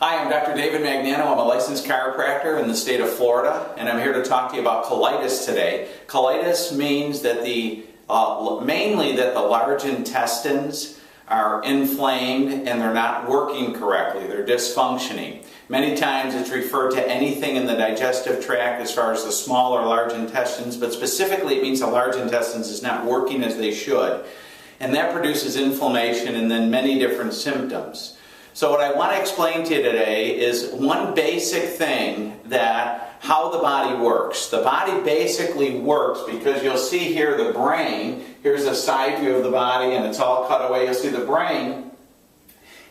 Hi, I'm Dr. David Magnano. I'm a licensed chiropractor in the state of Florida, and I'm here to talk to you about colitis today. Colitis means that mainly that the large intestines are inflamed and they're not working correctly. They're dysfunctioning. Many times it's referred to anything in the digestive tract as far as the small or large intestines, but specifically it means the large intestines is not working as they should. And that produces inflammation and then many different symptoms. So what I want to explain to you today is one basic thing that how the body works. The body basically works because you'll see here the brain, here's a side view of the body and it's all cut away. You'll see the brain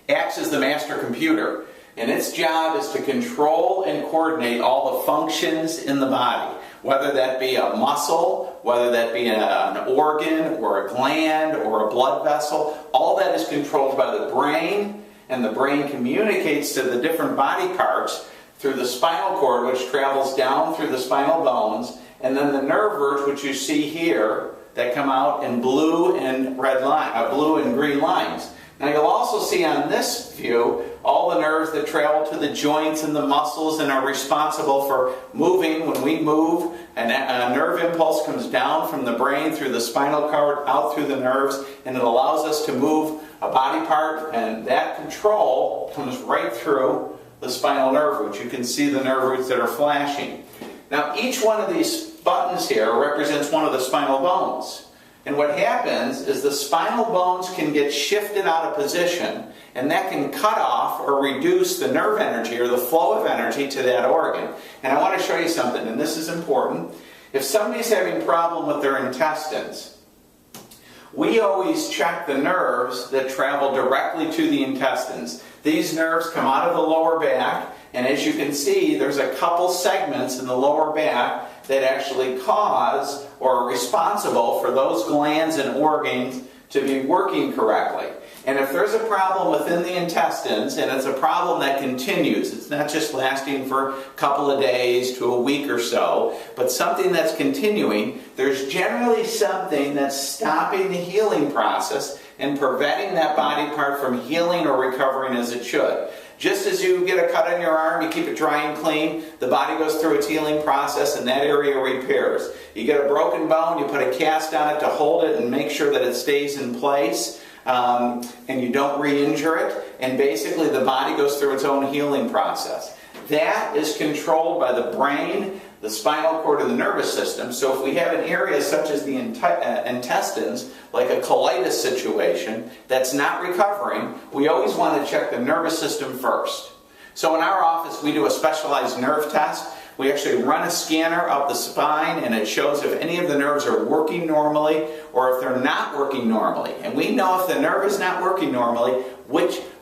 acts as the master computer, and its job is to control and coordinate all the functions in the body, whether that be a muscle, whether that be an organ or a gland or a blood vessel. All that is controlled by the brain. And the brain communicates to the different body parts through the spinal cord, which travels down through the spinal bones, and then the nerve roots, which you see here, that come out in blue and green lines. Now you'll also see on this view all the nerves that travel to the joints and the muscles and are responsible for moving. When we move, a nerve impulse comes down from the brain through the spinal cord out through the nerves, and it allows us to move a body part, and that control comes right through the spinal nerve roots. You can see the nerve roots that are flashing. Now each one of these buttons here represents one of the spinal bones. And what happens is the spinal bones can get shifted out of position, and that can cut off or reduce the nerve energy or the flow of energy to that organ. And I want to show you something, and this is important. If somebody's having a problem with their intestines, we always check the nerves that travel directly to the intestines. These nerves come out of the lower back, and as you can see, there's a couple segments in the lower back that actually cause or are responsible for those glands and organs to be working correctly. And if there's a problem within the intestines, and it's a problem that continues, it's not just lasting for a couple of days to a week or so, but something that's continuing, there's generally something that's stopping the healing process and preventing that body part from healing or recovering as it should. Just as you get a cut on your arm, you keep it dry and clean, the body goes through its healing process and that area repairs. You get a broken bone, you put a cast on it to hold it and make sure that it stays in place, and you don't re-injure it, and basically the body goes through its own healing process. That is controlled by the brain, the spinal cord, and the nervous system. So if we have an area such as the intestines, like a colitis situation, that's not recovering, we always want to check the nervous system first. So in our office, we do a specialized nerve test. We actually run a scanner up the spine, and it shows if any of the nerves are working normally or if they're not working normally. And we know if the nerve is not working normally,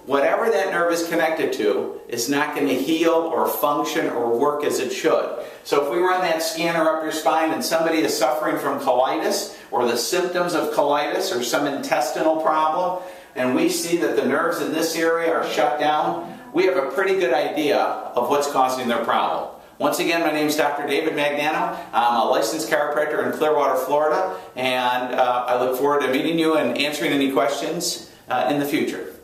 whatever that nerve is connected to is not going to heal or function or work as it should. So if we run that scanner up your spine and somebody is suffering from colitis or the symptoms of colitis or some intestinal problem, and we see that the nerves in this area are shut down, we have a pretty good idea of what's causing their problem. Once again, my name is Dr. David Magnano. I'm a licensed chiropractor in Clearwater, Florida, and I look forward to meeting you and answering any questions in the future.